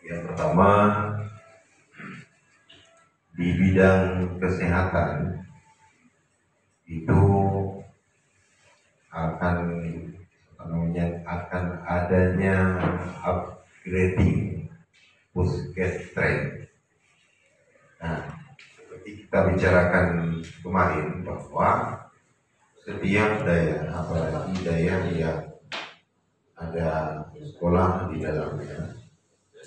Yang pertama, di bidang kesehatan itu akan akan adanya upgrading puskesmas. Nah, seperti kita bicarakan kemarin bahwa setiap daerah, apalagi daerah yang ada sekolah di dalamnya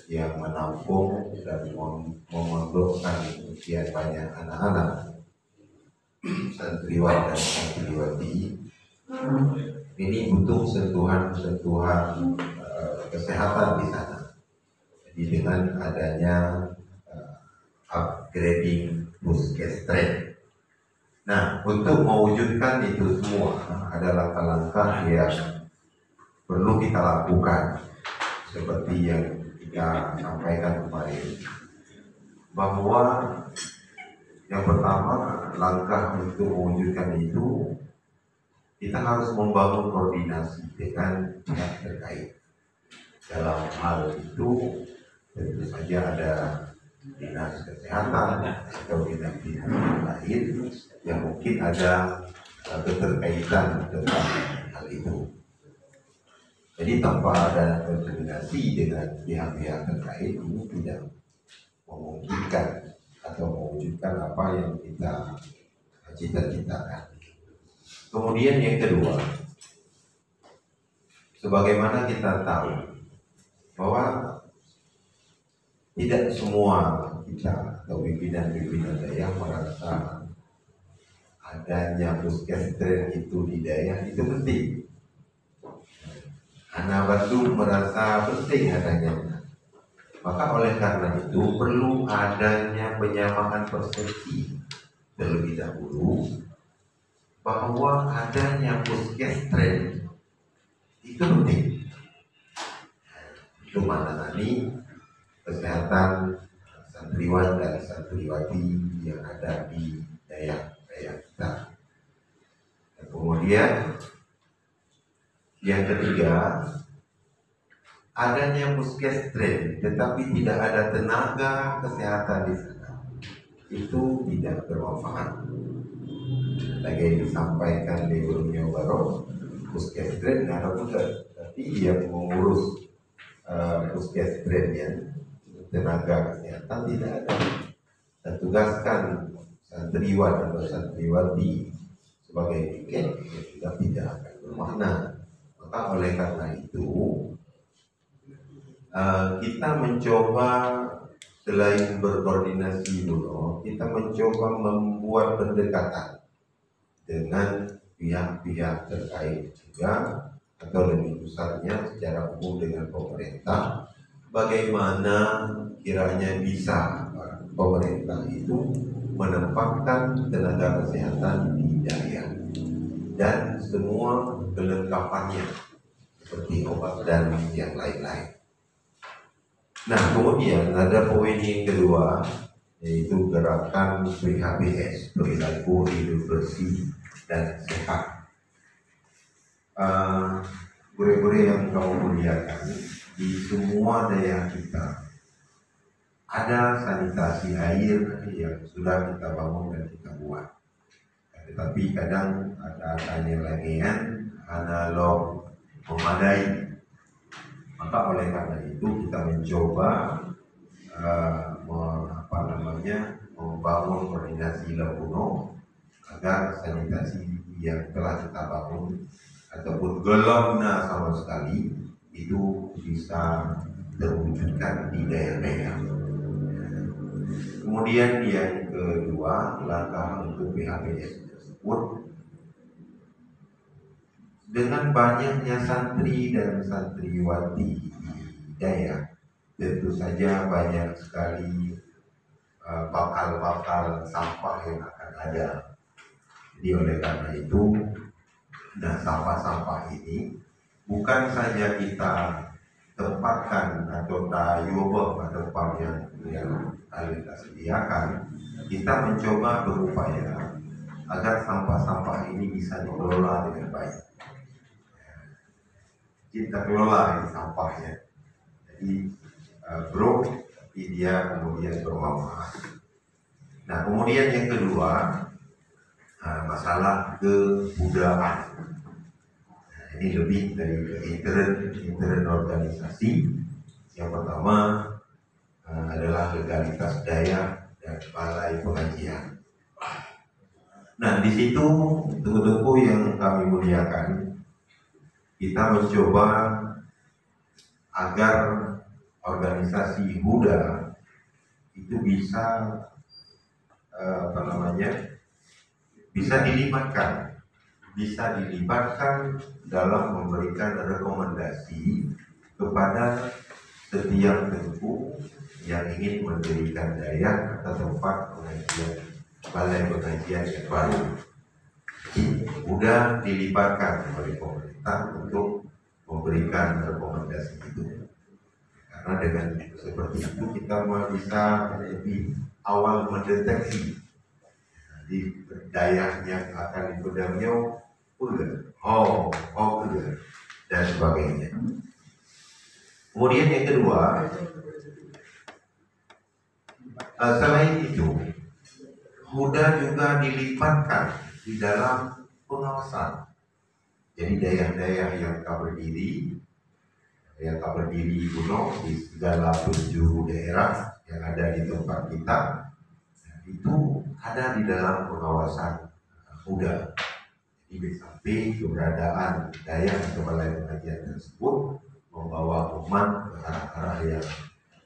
yang menampung dan memondokkan sekian banyak anak-anak santriwan dan santriwati, ini butuh sentuhan kesehatan di sana. Jadi dengan adanya upgrading puskesmas. Nah, untuk mewujudkan itu semua ada langkah-langkah yang perlu kita lakukan seperti yang kita sampaikan kemarin, bahwa yang pertama langkah untuk mewujudkan itu kita harus membangun koordinasi dengan pihak terkait. Dalam hal itu tentu saja ada dinas kesehatan atau dinas-dinas lain yang mungkin ada keterkaitan tentang hal itu. Jadi tanpa ada koordinasi dengan pihak-pihak terkait ini tidak memungkinkan atau mewujudkan apa yang kita cita-citakan. Kemudian yang kedua, sebagaimana kita tahu bahwa tidak semua kita atau pimpinan-pimpinan daerah merasa adanya puskesmas itu di daerah itu penting. Anak Bandung merasa penting adanya. Maka oleh karena itu perlu adanya penyamaan persepsi terlebih dahulu bahwa adanya puskesmas itu penting. Itu menangani kesehatan santriwan dan santriwati yang ada di daerah kita. Dan kemudian yang ketiga, adanya puskesmas tetapi tidak ada tenaga kesehatan di sana, itu tidak bermanfaat. Lagi yang disampaikan di Borneo Baru, puskesmas tidak ada betul, tapi yang mengurus puskesmasnya, tenaga kesehatan tidak ada. Dan tugaskan santriwan atau santriwati sebagai piket juga tidak akan bermakna. Maka oleh karena itu kita mencoba selain berkoordinasi dulu, kita mencoba membuat pendekatan dengan pihak-pihak terkait juga, atau lebih besarnya secara umum dengan pemerintah. Bagaimana kiranya bisa pemerintah itu menempatkan tenaga kesehatan di daerah dan semua kelengkapannya seperti obat dan yang lain-lain. Nah, kemudian ada poin yang kedua, yaitu gerakan PHBS, perilaku hidup bersih dan sehat. Gure-gure yang kamu muliakan, di semua daerah kita ada sanitasi air yang sudah kita bangun dan kita buat. Tetapi kadang ada lagian analog memadai. Maka oleh karena itu kita mencoba membangun koordinasi lakuno agar sanitasi yang telah kita bangun ataupun gelapnya sama sekali itu bisa terwujudkan di daerah-daerah. Kemudian yang kedua, langkah untuk PHBS tersebut, dengan banyaknya santri dan santriwati di daerah, tentu saja banyak sekali bakal sampah yang akan ada. Jadi oleh karena itu, nah sampah-sampah ini bukan saja kita tempatkan atau tayubah pada tempat yang kita sediakan, kita mencoba berupaya agar sampah-sampah ini bisa dikelola dengan baik. Kita kelola ini sampahnya. Jadi bro, tapi dia kemudian bermanfaat. Nah, kemudian yang kedua, masalah kebudayaan. Nah, ini lebih dari intern organisasi. Yang pertama adalah legalitas daya dan balai pengajian. Nah, di situ tunggu-tunggu yang kami muliakan, kita mencoba agar organisasi Huda itu bisa bisa dilibatkan dalam memberikan rekomendasi kepada setiap tengku yang ingin mendirikan daya atau tempat pengajian, balai pengajian yang baru. Sudah dilibatkan oleh pemerintah untuk memberikan rekomendasi itu. Karena dengan seperti itu kita bisa lebih awal mendeteksi di daya yang akan dipedangnya, dan sebagainya. Kemudian yang kedua, selain itu, Huda juga dilibatkan di dalam pengawasan. Jadi daerah-daerah yang tak berdiri gunung di segala penjuru daerah yang ada di tempat kita, itu ada di dalam pengawasan Huda. Jadi sampai keberadaan daya atau balai pengajian tersebut membawa umat ke arah-arah yang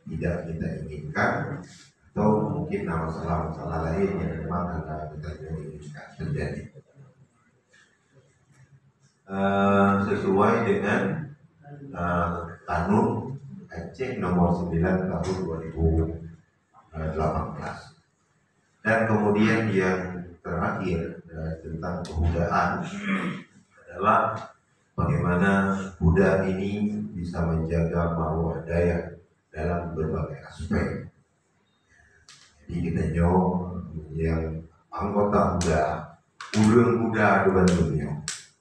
tidak kita inginkan, atau mungkin masalah-masalah lain yang memang kita inginkan terjadi. Sesuai dengan Kanun Aceh nomor 9 tahun 2018. Dan kemudian yang terakhir tentang kebudayaan adalah bagaimana Buddha ini bisa menjaga marwah daya dalam berbagai aspek. Jadi kita yang anggota Buddha, Buddha dengan dunia,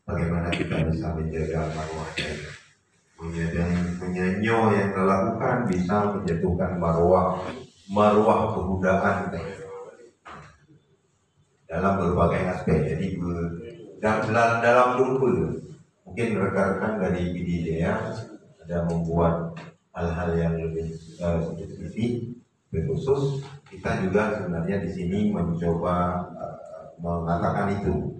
bagaimana kita bisa menjaga marwah daya. Menyanyo yang dilakukan bisa menjatuhkan marwah kebudayaan dalam berbagai aspek. Jadi dalam lumba, mungkin rekan-rekan dari BDDA ada membuat hal-hal yang lebih spesifik, khusus. Kita juga sebenarnya di sini mencoba mengatakan itu.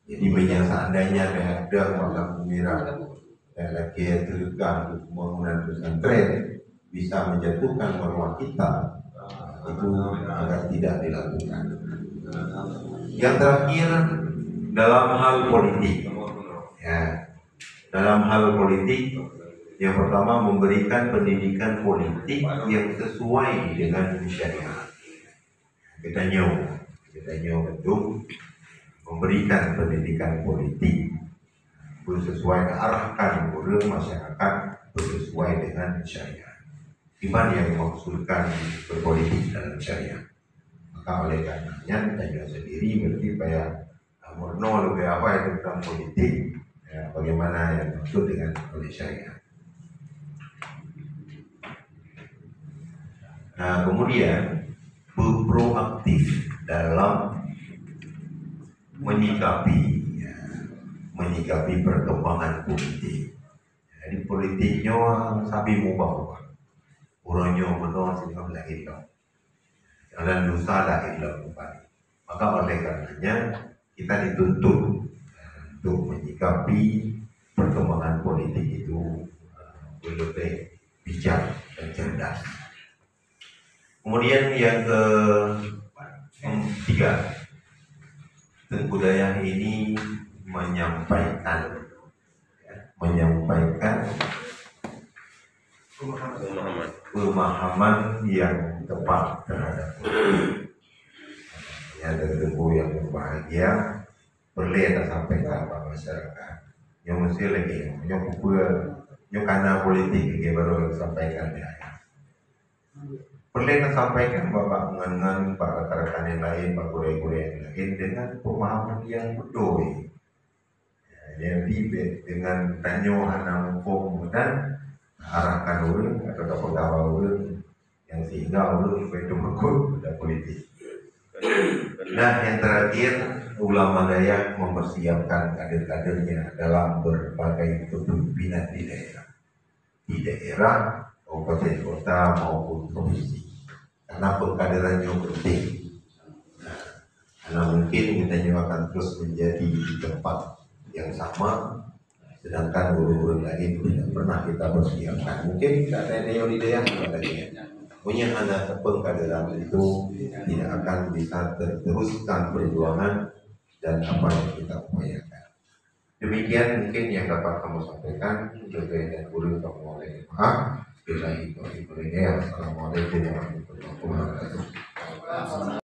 Jadi seandainya ada makam merah lagi terkah pembangunan pesantren bisa menjatuhkan marwah kita, itu agar tidak dilakukan. Yang terakhir dalam hal politik, dalam hal politik, yang pertama memberikan pendidikan politik yang sesuai dengan syariat. Kita bentuk memberikan pendidikan politik sesuai arahkan kepada masyarakat sesuai dengan syariat. Di mana yang dimaksudkan berpolitik dalam syariat? Maka oleh karenanya kita sendiri berarti supaya murno lebih apa itu tentang politik, bagaimana yang dimaksud dengan oleh syariat. Nah, kemudian proaktif dalam menyikapi perkembangan politik. Jadi politiknya sabi mubah, urangnya benar sehingga lahir dong. Dan dosa lahir dong kembali. Maka oleh karenanya kita dituntut untuk menyikapi perkembangan politik itu lebih bijak dan cerdas. Kemudian yang ketiga, kebudayaan ini menyampaikan pemahaman yang tepat terhadap ada tengku yang berbahagia berlihat sampaikan kepada masyarakat yang mesti lagi yang karena politik yang baru sampaikan dia perlu sampaikan bapak dengan para rekan yang lain, pak guru yang lain dengan pemahaman yang betul. Jadi dengan tanyo hukum dan arahkan urut atau pegawai urut yang sehingga urut itu makut pada politik. Nah, yang terakhir, ulama Dayak mempersiapkan kader-kadernya dalam berbagai kepemimpinan di daerah, kabupaten kota maupun provinsi. Karena pengkaderannya penting. Nah, karena mungkin kita juga akan terus menjadi di tempat yang sama, sedangkan guru-guru lain tidak pernah kita persiapkan. Mungkin tidak ada yang di daerah katanya. Punya anak pengkaderan itu tidak akan bisa terteruskan perjuangan dan apa yang kita upayakan. Demikian mungkin yang dapat kamu sampaikan. Berkait dan guru kamu oleh maaf. Assalamualaikum warahmatullahi wabarakatuh.